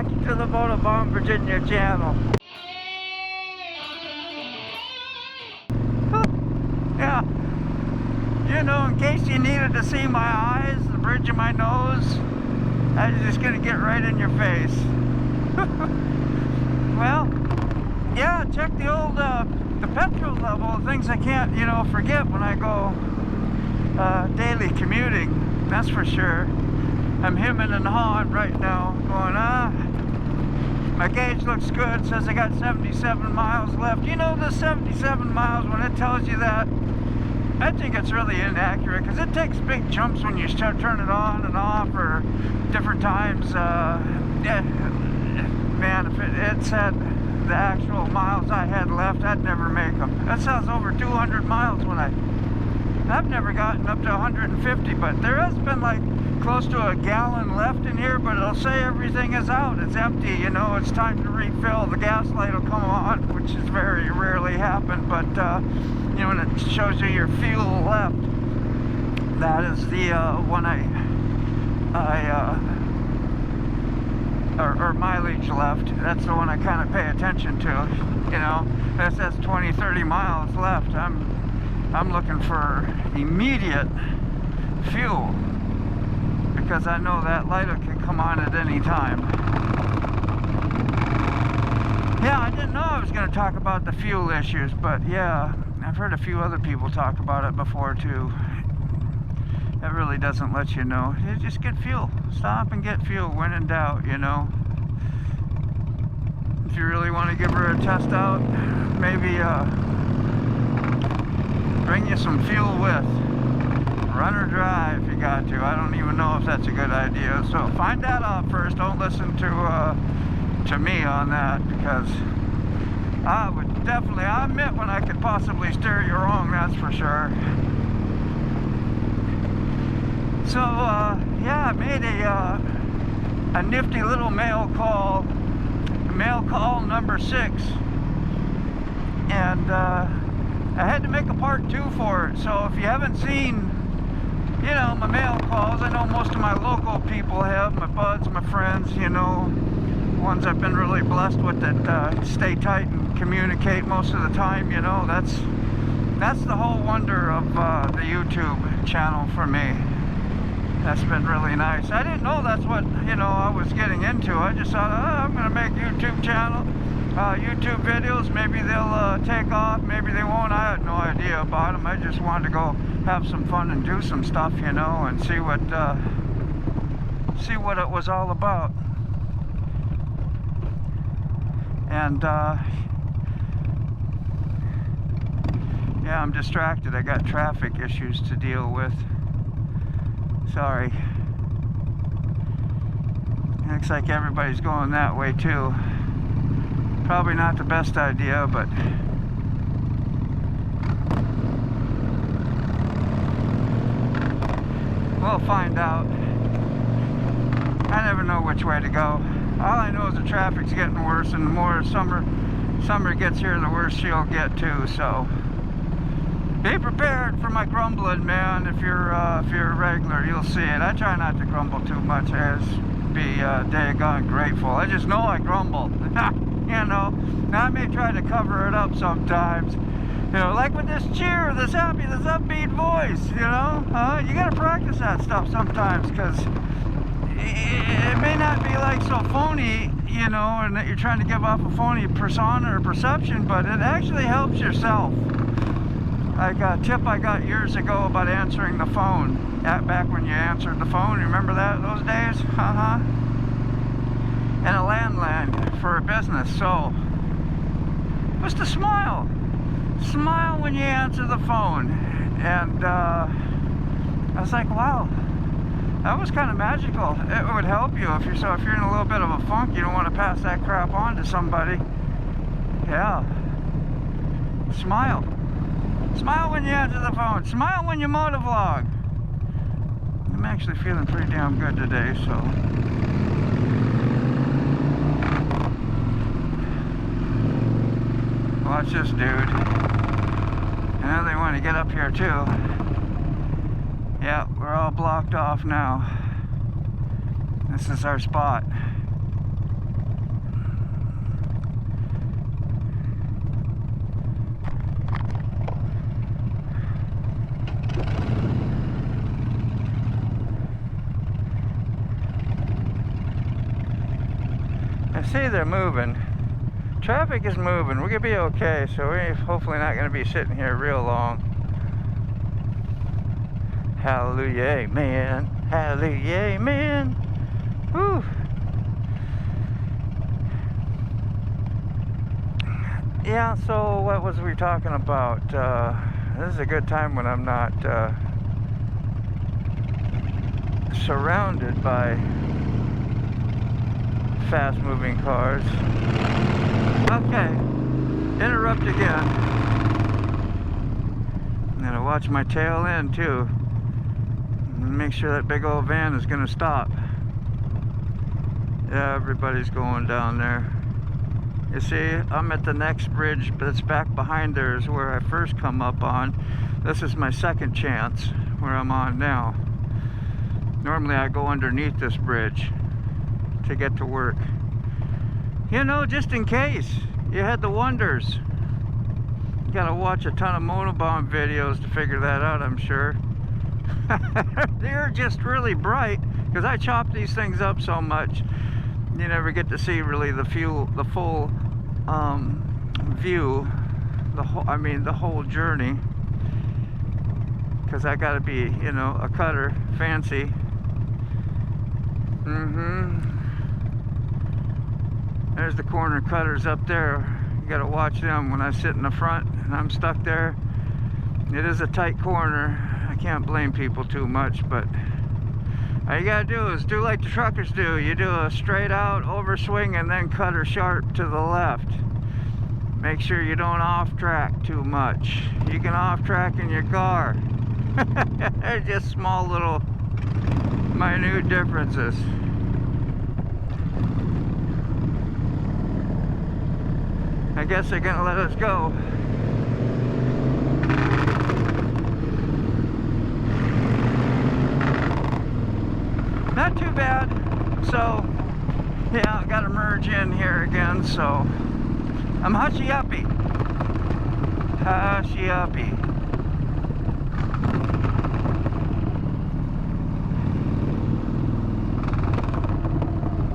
back to the Motovlogging Virginia channel. Yeah, you know, in case you needed to see my eyes, the bridge of my nose, I was just gonna get right in your face. Well, yeah, check the old the petrol level, things I can't, you know, forget when I go daily commuting, that's for sure. I'm hemming and hawing right now, going, my gauge looks good, says I got 77 miles left. You know, the 77 miles, when it tells you that, I think it's really inaccurate, because it takes big jumps when you start turning it on and off, or different times. Yeah, man, if it said the actual miles I had left, I'd never make them. That says over 200 miles when I've never gotten up to 150, but there has been like close to a gallon left in here, but it'll say everything is out, it's empty, you know, it's time to refill. The gas light will come on, which is very rarely happen, but you know, when it shows you your fuel left, that is the one or mileage left, that's the one I kind of pay attention to, you know. That says 20-30 miles left. I'm looking for immediate fuel, because I know that light can come on at any time. Yeah, I didn't know I was going to talk about the fuel issues, but yeah, I've heard a few other people talk about it before too. That really doesn't let you know. You just get fuel. Stop and get fuel when in doubt, you know. If you really want to give her a test out, maybe bring you some fuel with. Run or drive if you got to. I don't even know if that's a good idea. So find that out first. Don't listen to me on that, because I would definitely, I admit when I could possibly steer you wrong, that's for sure. So yeah, I made a nifty little mail call number 6, and I had to make a part 2 for it. So if you haven't seen, you know, my mail calls, I know most of my local people have, my buds, my friends, you know, ones I've been really blessed with that stay tight and communicate most of the time, you know. That's the whole wonder of the YouTube channel for me. That's been really nice. I didn't know that's what, you know, I was getting into. I just thought, I'm going to make YouTube channel, YouTube videos. Maybe they'll take off, maybe they won't. I had no idea about them. I just wanted to go have some fun and do some stuff, you know, and see what it was all about. And yeah, I'm distracted. I got traffic issues to deal with. Sorry. Looks like everybody's going that way too. Probably not the best idea, but we'll find out. I never know which way to go. All I know is the traffic's getting worse, and the more summer gets here, the worse she'll get too. So be prepared for my grumbling, man. If you're a regular, you'll see it. I try not to grumble too much. I just be daggone grateful. I just know I grumble. You know, now I may try to cover it up sometimes. You know, like with this cheer, this happy, this upbeat voice. You know, you gotta practice that stuff sometimes, because it may not be like so phony, you know, and that you're trying to give off a phony persona or perception, but it actually helps yourself. Like a tip I got years ago about answering the phone, back when you answered the phone, you remember that, those days? And a landline for a business. So just to smile when you answer the phone. And I was like, wow, that was kind of magical. It would help you if you're in a little bit of a funk, you don't want to pass that crap on to somebody. Yeah, smile when you answer the phone. Smile when you motovlog. I'm actually feeling pretty damn good today, so watch this dude. I know they want to get up here too. Yeah, we're all blocked off now. This is our spot. see they're moving. Traffic is moving. We're gonna be okay, so we're hopefully not gonna be sitting here real long. Hallelujah, amen. Hallelujah, amen. Whew. Yeah, so what was we talking about? This is a good time when I'm not surrounded by fast-moving cars. Okay, interrupt again. I'm gonna watch my tail end too. Make sure that big old van is gonna stop. Yeah, everybody's going down there. You see, I'm at the next bridge, but it's back behind there is where I first come up on. This is my second chance where I'm on now. Normally I go underneath this bridge to get to work. You know, just in case you had the wonders. You gotta watch a ton of Motovlog videos to figure that out, I'm sure. They're just really bright because I chop these things up so much. You never get to see really the full view, the whole journey, because I gotta be, you know, a cutter, fancy. There's the corner cutters up there. You gotta watch them when I sit in the front and I'm stuck there. It is a tight corner. I can't blame people too much, but all you gotta do is do like the truckers do. You do a straight out overswing and then cutter sharp to the left. Make sure you don't off track too much. You can off track in your car. They're just small little minute differences. I guess they're gonna let us go. Not too bad. So, yeah, I gotta merge in here again, so I'm hushy-uppy. Hushy-uppy.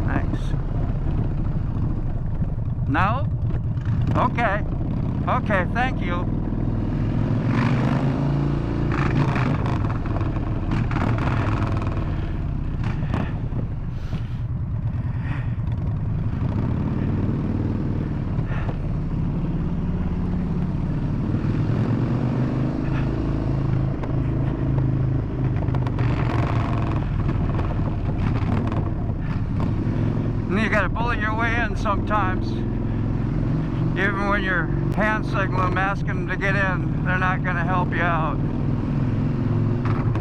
Nice. No? Okay. Okay, thank you. And you gotta bully your way in sometimes. Even when you're hand signaling them, asking them to get in, they're not gonna help you out.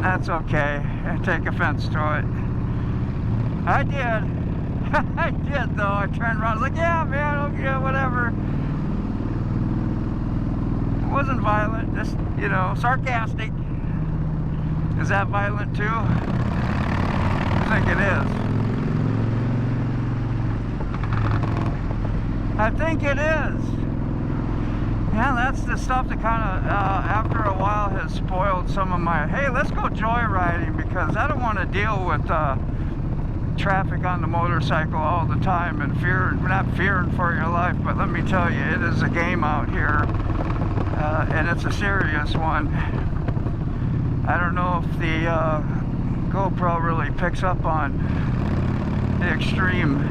That's okay. I take offense to it. I did. I did though. I turned around, I was like, yeah, man, okay, whatever. It wasn't violent, just, you know, sarcastic. Is that violent too? I think it is. I think it is. Yeah, that's the stuff that kind of, after a while, has spoiled some of my, hey, let's go joyriding, because I don't want to deal with traffic on the motorcycle all the time and not fearing for your life, but let me tell you, it is a game out here, and it's a serious one. I don't know if the GoPro really picks up on the extreme,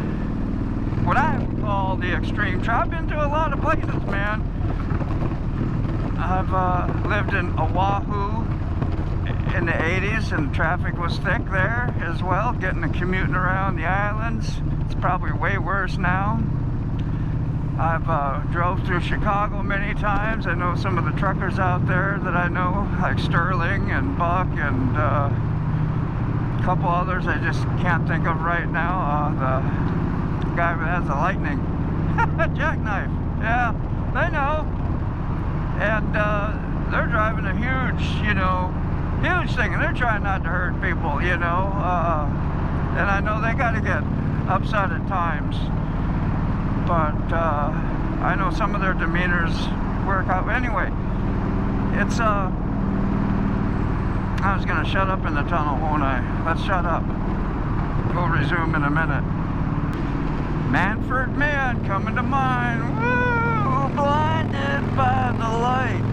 what I would call the extreme. I've been to a lot of places, man. I've lived in Oahu in the 80s, and traffic was thick there as well, getting and commuting around the islands. It's probably way worse now. I've drove through Chicago many times. I know some of the truckers out there that I know, like Sterling and Buck and a couple others I just can't think of right now. The guy who has the lightning jackknife, yeah, they know. And they're driving a huge, you know, huge thing, and they're trying not to hurt people, you know. And I know they got to get upset at times, but I know some of their demeanors work out. Anyway, it's I was gonna shut up in the tunnel, won't I? Let's shut up. We'll resume in a minute. Manford Man coming to mind. Woo! Blinded by the light.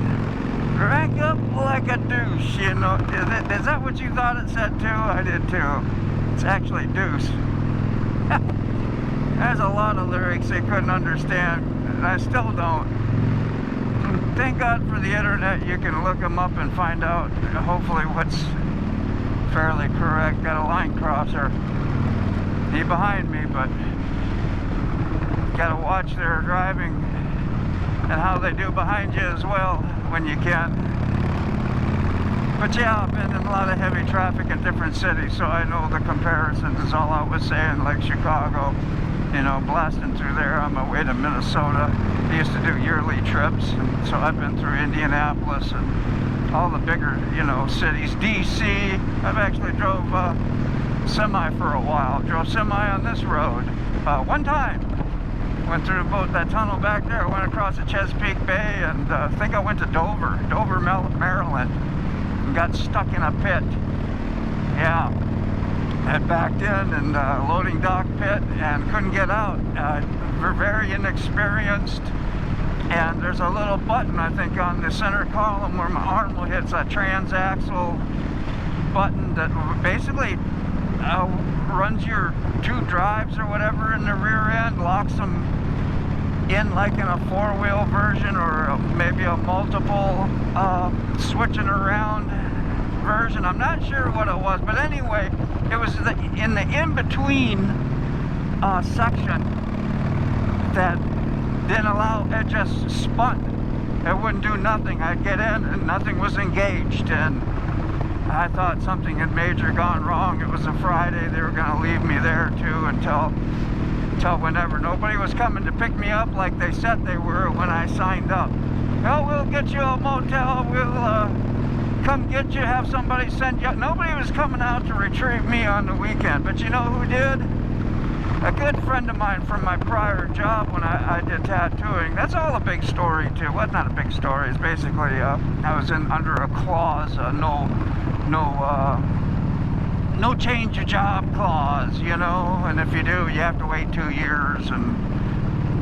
Drank up like a douche, you know. Is that what you thought it said too? I did too. It's actually deuce. There's a lot of lyrics they couldn't understand, and I still don't. Thank God for the internet. You can look them up and find out hopefully what's fairly correct. Got a line crosser. He behind me, but gotta watch their driving and how they do behind you as well when you can. But yeah, I've been in a lot of heavy traffic in different cities, so I know the comparisons is all I was saying, like Chicago, you know, blasting through there on my way to Minnesota. I used to do yearly trips, and so I've been through Indianapolis and all the bigger, you know, cities. DC, I've actually drove semi for a while. Drove semi on this road one time. Went through both that tunnel back there. Went across the Chesapeake Bay, and I think I went to Dover, Maryland, and got stuck in a pit. Yeah, had backed in and loading dock pit and couldn't get out. We're very inexperienced, and there's a little button I think on the center column where my arm will hit. It's a transaxle button that basically runs your two drives or whatever in the rear end, locks them in like in a four-wheel version, or maybe a multiple switching around version. I'm not sure what it was, but anyway, it was in the in-between section that didn't allow, it just spun. It wouldn't do nothing. I'd get in and nothing was engaged, and I thought something had major gone wrong. It was a Friday. They were going to leave me there too until whenever. Nobody was coming to pick me up like they said they were when I signed up. Oh, we'll get you a motel. We'll come get you. Have somebody send you. Nobody was coming out to retrieve me on the weekend. But you know who did? A good friend of mine from my prior job when I did tattooing. That's all a big story too. Well, not a big story. It's basically I was under a clause, no change of job clause, you know, and if you do, you have to wait 2 years, and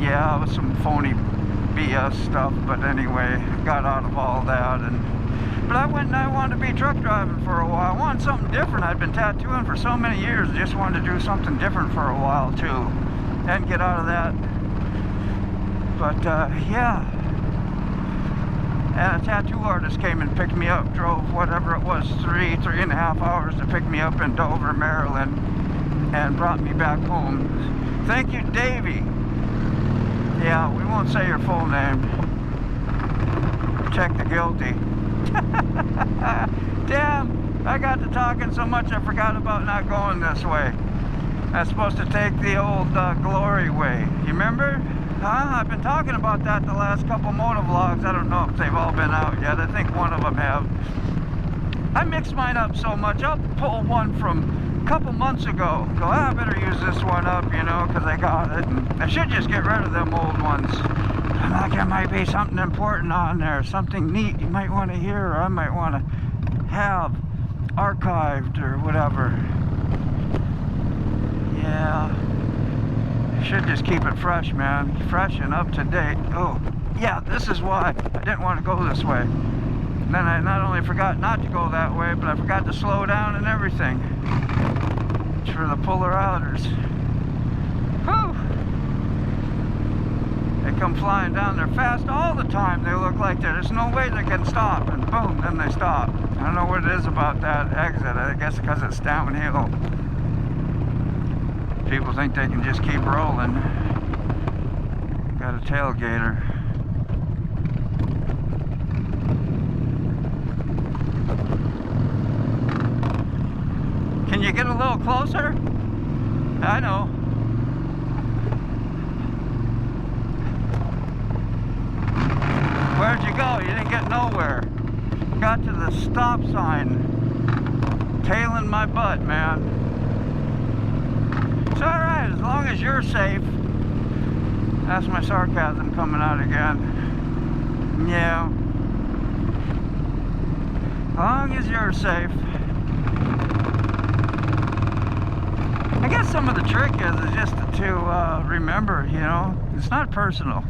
yeah, it was some phony BS stuff, but anyway, got out of all that, but I went and I wanted to be truck driving for a while. I wanted something different. I'd been tattooing for so many years, I just wanted to do something different for a while too, and get out of that, but yeah. And a tattoo artist came and picked me up, drove whatever it was, 3.5 hours to pick me up in Dover, Maryland, and brought me back home. Thank you, Davey. Yeah, we won't say your full name. Check the guilty. Damn, I got to talking so much I forgot about not going this way. I was supposed to take the old Glory way. You remember? Huh? I've been talking about that the last couple motovlogs. I don't know if they've all been out yet. I think one of them have. I mix mine up so much. I'll pull one from a couple months ago. Go, I better use this one up, you know, because I got it. And I should just get rid of them old ones. I'm like, there might be something important on there, something neat you might want to hear, or I might want to have archived or whatever. Yeah. Should just keep it fresh, man. Fresh and up to date. Oh, yeah, this is why I didn't want to go this way. And then I not only forgot not to go that way, but I forgot to slow down and everything. It's for the puller outers. Whew! They come flying down there fast all the time. They look like there's no way they can stop, and boom, then they stop. I don't know what it is about that exit. I guess because it's downhill. People think they can just keep rolling. Got a tailgater. Can you get a little closer? I know. Where'd you go? You didn't get nowhere. Got to the stop sign. Tailing my butt, man. It's alright, as long as you're safe. That's my sarcasm coming out again. Yeah. As long as you're safe. I guess some of the trick is just to remember, you know, it's not personal.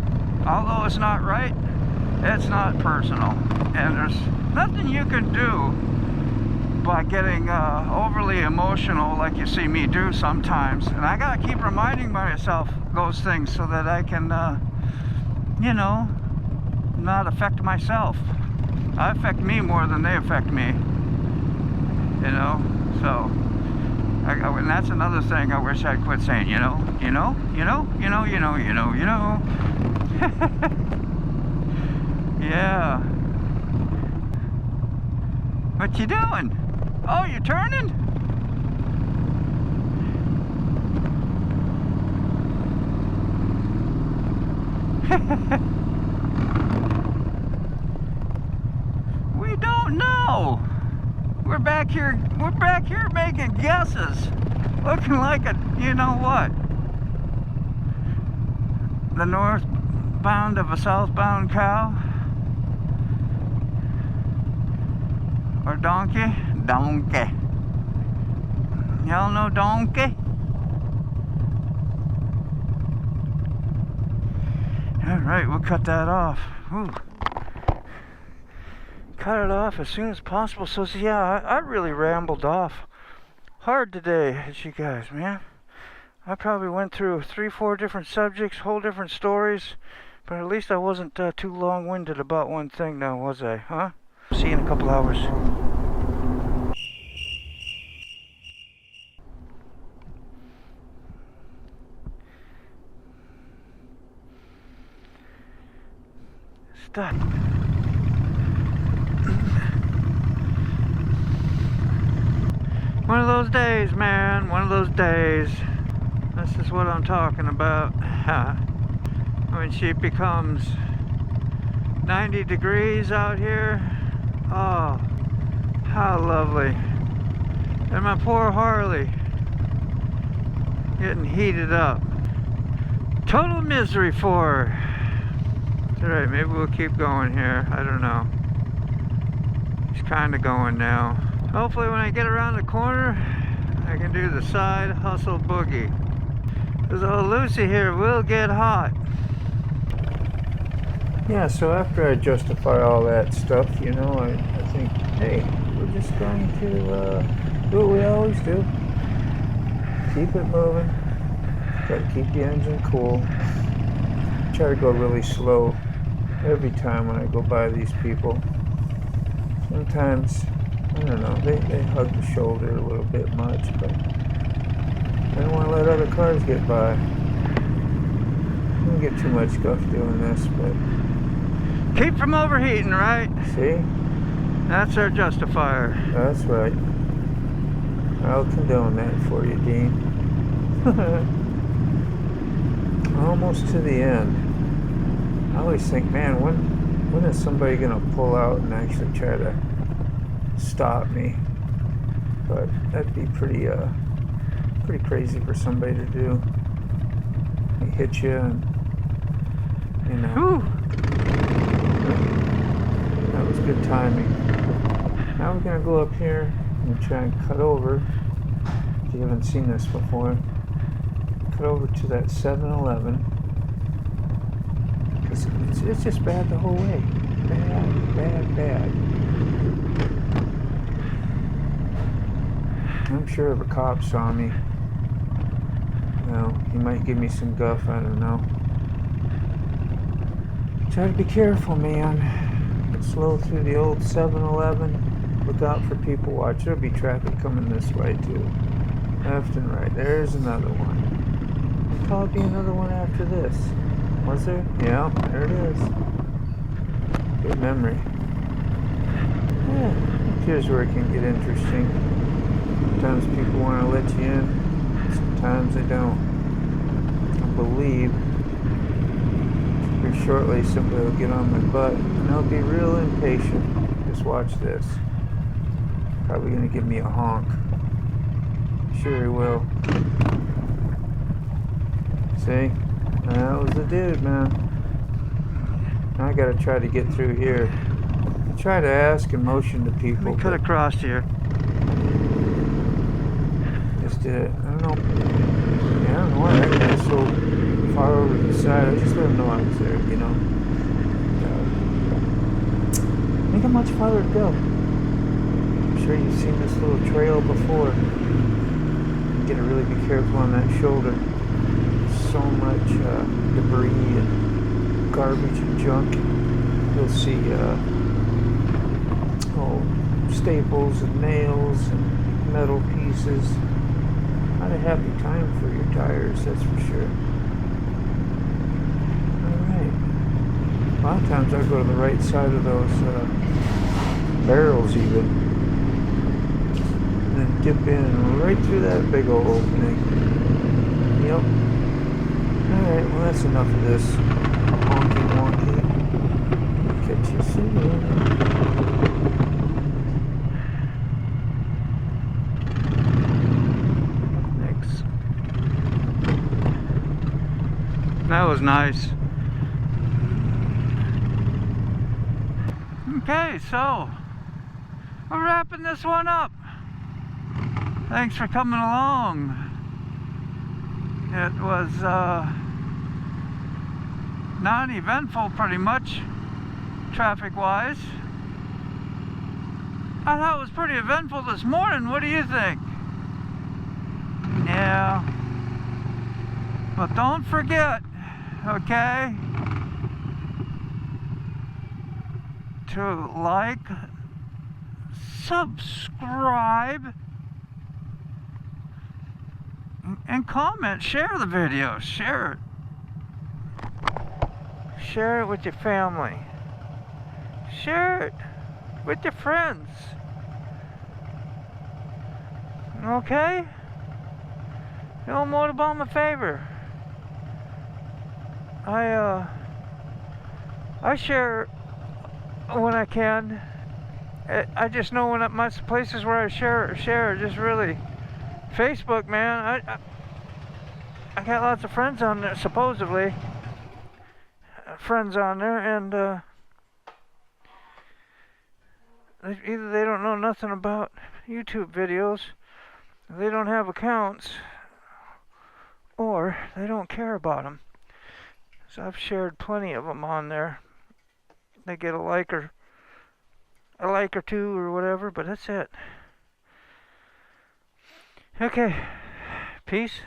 Although it's not right, it's not personal. And there's nothing you can do by getting overly emotional like you see me do sometimes. And I gotta keep reminding myself those things so that I can, you know, not affect myself. I affect me more than they affect me, you know. So and that's another thing I wish I'd quit saying, you know. Yeah. What you doing? Oh, you turning? We don't know. We're back here making guesses. Looking like a, you know what? The northbound of a southbound cow? Or donkey? Donkey. Y'all know donkey? Alright, we'll cut that off. Ooh. Cut it off as soon as possible. So yeah, I really rambled off hard today at you guys, man. I probably went through 3-4 different subjects, whole different stories, but at least I wasn't too long-winded about one thing now, was I? Huh? See you in a couple hours. Stop. One of those days, man. One of those days. This is what I'm talking about. When she becomes 90 degrees out here. Oh, how lovely. And my poor Harley getting heated up. Total misery for her. It's alright, maybe we'll keep going here. I don't know. He's kind of going now. Hopefully when I get around the corner, I can do the side hustle boogie. Because old Lucy here will get hot. Yeah, so after I justify all that stuff, you know, I think, hey, we're just going to do what we always do. Keep it moving. Try to keep the engine cool. Try to go really slow every time when I go by these people. Sometimes, I don't know, they hug the shoulder a little bit much, but I don't want to let other cars get by. I don't get too much guff doing this, but... Keep from overheating, right? See? That's our justifier. That's right. I'll condone that for you, Dean. Almost to the end. I always think, man, when is somebody going to pull out and actually try to stop me? But that'd be pretty crazy for somebody to do. They hit you and, you know. Whew. That was good timing. Now we're going to go up here and try and cut over. If you haven't seen this before, cut over to that 7-Eleven. It's just bad the whole way. Bad. I'm sure if a cop saw me, you know, he might give me some guff, I don't know. Try to be careful, man. Slow through the old 7-Eleven. Look out for people. Watch, there'll be traffic coming this way too. Left and right. There's another one. There'll probably be another one after this. Was there? Yeah, there it is. Good memory. Yeah, here's where it can get interesting. Sometimes people want to let you in. Sometimes they don't. I believe here shortly somebody will get on my butt and they'll be real impatient. Just watch this. Probably going to give me a honk. Sure he will. See? That was the dude, man. Now I gotta try to get through here. I try to ask and motion to people. Let me cut across here. Just did it. I don't know. Yeah, I don't know why that guy's so far over to the side. I just let him know I was there, you know. Ain't got much farther to go. I'm sure you've seen this little trail before. You gotta really be careful on that shoulder. So much debris and garbage and junk. You'll see staples and nails and metal pieces. Not a happy time for your tires, that's for sure. Alright. A lot of times I go to the right side of those barrels even. And then dip in right through that big old opening. Yep. Alright, well that's enough of this honky wonky. Catch you soon. That was nice. Okay, so we're wrapping this one up. Thanks for coming along. It was non-eventful pretty much, traffic-wise. I thought it was pretty eventful this morning. What do you think? Yeah. But don't forget, okay, to like, subscribe, and comment. Share the video. Share it with your family. Share it with your friends. Okay? You know, motorboat my favor. I share when I can. I just know when my places where I share just really Facebook, man. I got lots of friends on there, supposedly friends on there, and either they don't know nothing about YouTube videos, they don't have accounts, or they don't care about them. So I've shared plenty of them on there. They get a like or two or whatever, but that's it. Okay, peace.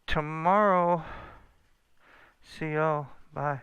Tomorrow, see y'all. Bye.